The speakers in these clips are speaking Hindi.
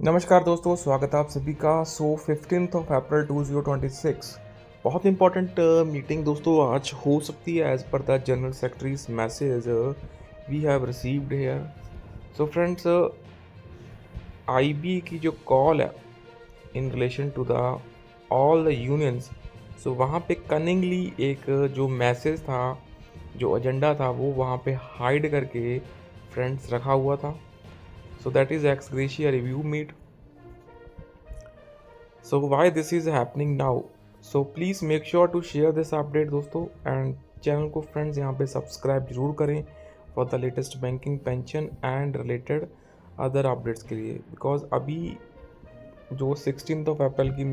नमस्कार दोस्तों, स्वागत है आप सभी का। 15 अप्रैल 2026 बहुत इंपॉर्टेंट मीटिंग दोस्तों आज हो सकती है as per the general secretary's message we have received here. So friends, IB की जो कॉल है in relation to the all the unions, so वहाँ पे कनिंगली एक जो मैसेज था, जो एजेंडा था, वो वहाँ पे हाइड करके फ्रेंड्स रखा हुआ था। So that is ex gratia review meet. So why this is happening now? So please make sure to share this update दोस्तों, एंड चैनल को फ्रेंड्स यहाँ पे सब्सक्राइब जरूर करें for the latest banking, pension and related other updates के लिए। बिकॉज अभी जो 16 अप्रैल की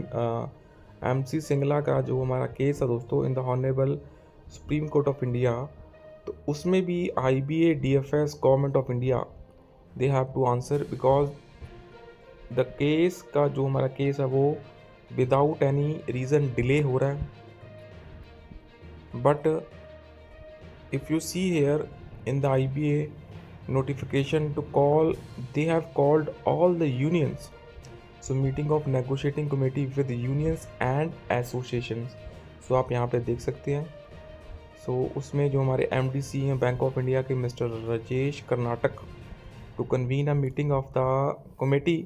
MC सिंगला का जो हमारा केस है दोस्तों in the honourable Supreme Court of India, तो उसमें भी IBA DFS government of India they have to answer. Because the case का जो हमारा केस है वो विदाउट एनी रीज़न डिले हो रहा है। But if you see here in the IBA notification to call, they have called all the unions, so meeting of negotiating committee with the unions and associations। सो आप यहाँ पे देख सकते हैं। सो उसमें जो हमारे MDC हैं बैंक ऑफ इंडिया के mister Rajesh Karnataka to convene a meeting of the committee.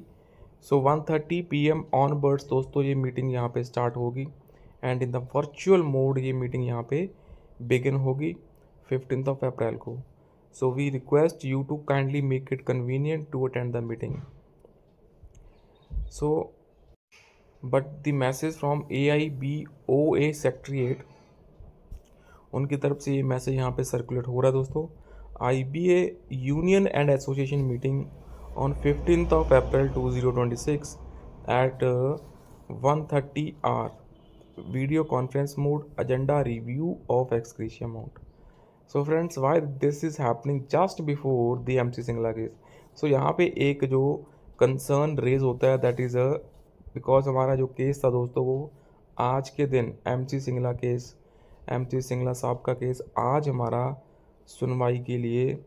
So 1:30 PM onwards दोस्तों ये मीटिंग यहाँ पे स्टार्ट होगी and in the virtual mode ये मीटिंग यहाँ पे बिगिन होगी 15 अप्रैल को। So we request you to kindly make it convenient to attend the meeting. So but the message from AIBOA secretariat, उनकी तरफ से ये मैसेज यहाँ पे सर्कुलेट हो रहा है दोस्तों। IBA union and association meeting on 15th of April 2026 at 1:30 hour, video conference mode, agenda review of ex gratia amount। So friends, why this is happening just before the MC Singla case? So यहाँ पे एक जो कंसर्न रेज होता है दैट इज़ बिकॉज हमारा जो केस था दोस्तों वो आज के दिन MC Singla case, MC Singla साहब का केस आज हमारा सुनवाई के लिए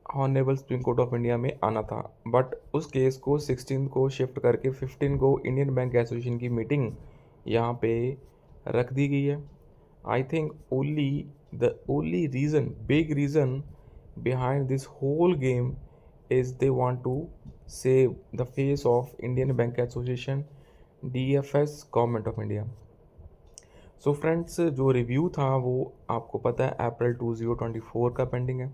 honourable Supreme Court of India में आना था। बट उस केस को 16 को शिफ्ट करके 15 को इंडियन बैंक एसोसिएशन की मीटिंग यहाँ पे रख दी गई है। I think only reason, big reason behind this whole game is they want to save the face of Indian Bank Association, DFS government of India. So friends, जो रिव्यू था वो आपको पता है अप्रैल 2024 का पेंडिंग है,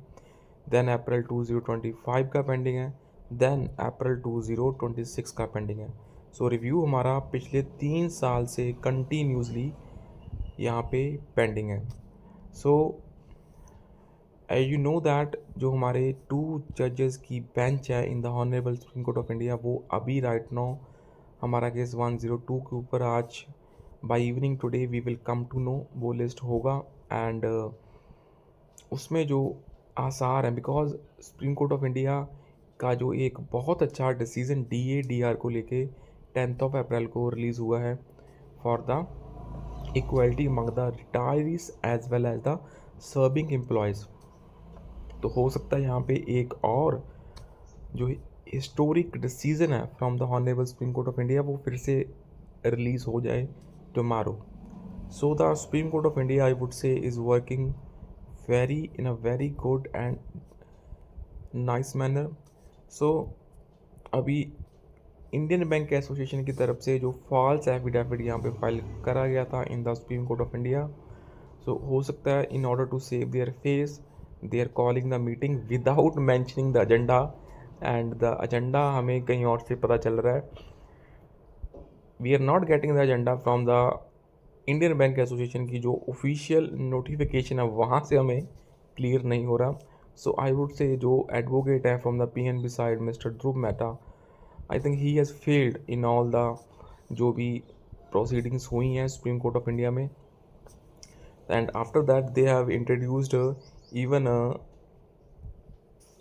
देन अप्रैल 2025 का पेंडिंग है, देन अप्रैल 2026 का पेंडिंग है। सो रिव्यू हमारा पिछले 3 साल से कंटिन्यूसली यहाँ पे पेंडिंग है। सो यू नो दैट जो हमारे 2 जजेस की बेंच है इन the honourable Supreme Court of India, वो अभी राइट नाउ हमारा केस 102 के ऊपर आज by evening today we will come to know वो लिस्ट होगा। एंड उसमें जो आसार हैं, because Supreme Court of India का जो एक बहुत अच्छा डिसीज़न DA/DR को लेके 10 अप्रैल को रिलीज़ हुआ है for the equality among the retirees as well as the serving employees. तो हो सकता है यहाँ पे एक और जो हिस्टोरिक डिसीज़न है from the honourable Supreme Court of India वो फिर से रिलीज़ हो जाए tomorrow. So the Supreme Court of India I would say is working in a very good and nice manner। सो अभी इंडियन बैंक एसोसिएशन की तरफ से जो फॉल्स एफिडेविट यहाँ पे फाइल करा गया था in the Supreme Court of India, so हो सकता है in order to save their face they are calling the meeting without mentioning the agenda, and the agenda हमें कहीं और से पता चल रहा है। We are not getting the agenda from the Indian Bank Association की जो ऑफिशियल नोटिफिकेशन है वहाँ से हमें क्लियर नहीं हो रहा। सो आई वुड से जो एडवोकेट है from the PNB side mister Dhruv Mehta, I think he has failed in all the जो भी प्रोसीडिंग्स हुई हैं सुप्रीम कोर्ट ऑफ इंडिया में। And after that they have introduced even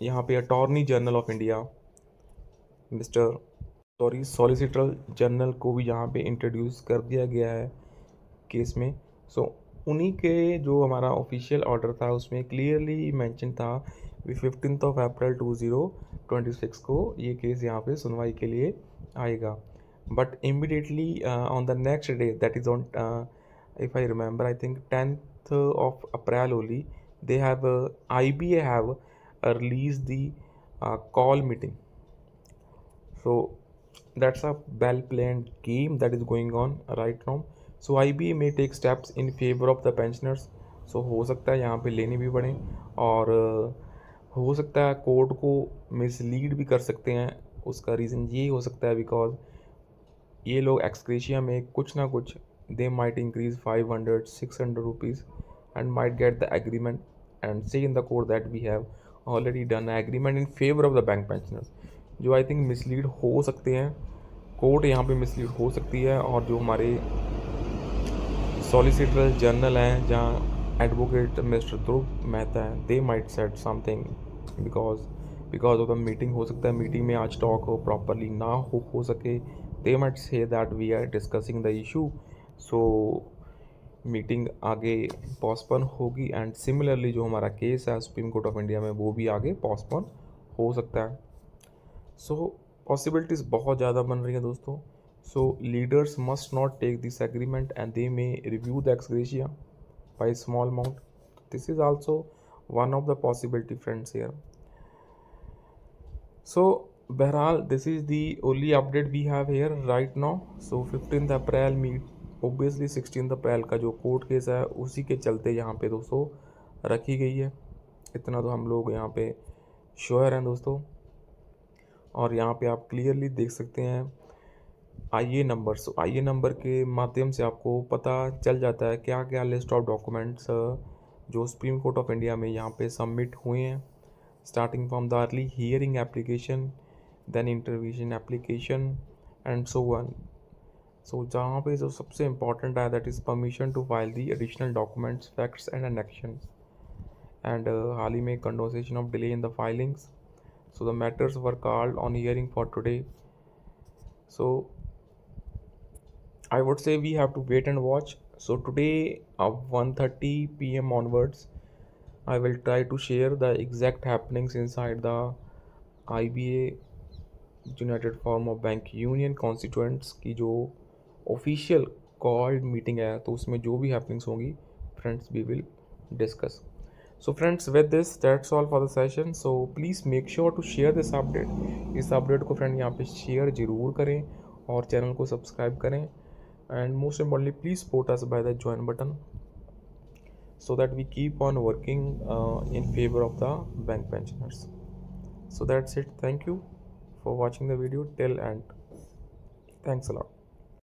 यहाँ पे attorney general of India mister solicitor general को भी यहाँ पे इंट्रोड्यूस कर दिया गया है केस में। सो उन्हीं के जो हमारा ऑफिशियल ऑर्डर था उसमें क्लियरली मेंशन था 15 अप्रैल 26 को ये केस यहाँ पे सुनवाई के लिए आएगा. But immediately on the next day, that is on, if I remember, I think 10th of April only, they have IBA have released the call meeting. So that's a well planned game that is going on right now. So IBA may take steps in favor of the pensioners. So हो सकता है यहाँ पे लेने भी पड़े, और हो सकता है कोर्ट को मिसलीड भी कर सकते हैं. उसका रीज़न ये हो सकता है बिकॉज ये लोग एक्सक्रेशिया में कुछ ना कुछ, they might increase 500-600 rupees and might get the agreement and say in the court that we have already done agreement in favour of the bank pensioners, जो आई थिंक मिसलीड हो सकते हैं. कोर्ट यहाँ पे मिसलीड हो सकती है, और जो हमारे सॉलिसिटर जनरल हैं, जहाँ एडवोकेट मिस्टर ध्रुव मेहता हैं, they might set something because of the meeting. हो सकता है मीटिंग में आज टॉक हो प्रॉपरली ना हो सके. They might say that we are discussing the issue, so meeting आगे पोस्टपोन होगी. एंड सिमिलरली जो हमारा केस है सुप्रीम कोर्ट ऑफ इंडिया में, वो भी आगे पोस्टपोन हो सकता है. सो पॉसिबिलिटीज़ बहुत ज़्यादा बन रही हैं दोस्तों. So leaders must not take this agreement and they may review the ex gratia by small amount. This is also one of the possibility, friends, here. So बहरहाल this is the only update we have here right now. So 15 April meet, obviously 16 April का जो कोर्ट केस है उसी के चलते यहाँ पे दोस्तों रखी गई है. इतना तो हम लोग यहाँ पे श्योर हैं दोस्तों. और यहाँ पे आप क्लियरली देख सकते हैं आईए नंबर. सो आईए नंबर के माध्यम से आपको पता चल जाता है क्या क्या लिस्ट ऑफ डॉक्यूमेंट्स जो सुप्रीम कोर्ट ऑफ इंडिया में यहाँ पे सबमिट हुए हैं, starting from the early hearing application, then intervention application and so on. So जहाँ पे जो सबसे इम्पॉर्टेंट है that is permission to file the additional documents, facts and annexures. And हाल ही में condonation of delay in the filings. So the matters were called on hearing for today. So I would say we have to wait and watch. So today, 1:30 p.m. onwards, I will try to share the exact happenings inside the IBA United Forum of Bank Union constituents की जो official called meeting है, तो उसमें जो भी happenings होंगी, friends, we will discuss. So friends, with this, that's all for the session. So please make sure to share this update. इस अपडेट को फ्रेंड यहाँ पे शेयर ज़रूर करें और चैनल को सब्सक्राइब करें. And most importantly please support us by the join button so that we keep on working in favor of the bank pensioners. So that's it. Thank you for watching the video till end. Thanks a lot.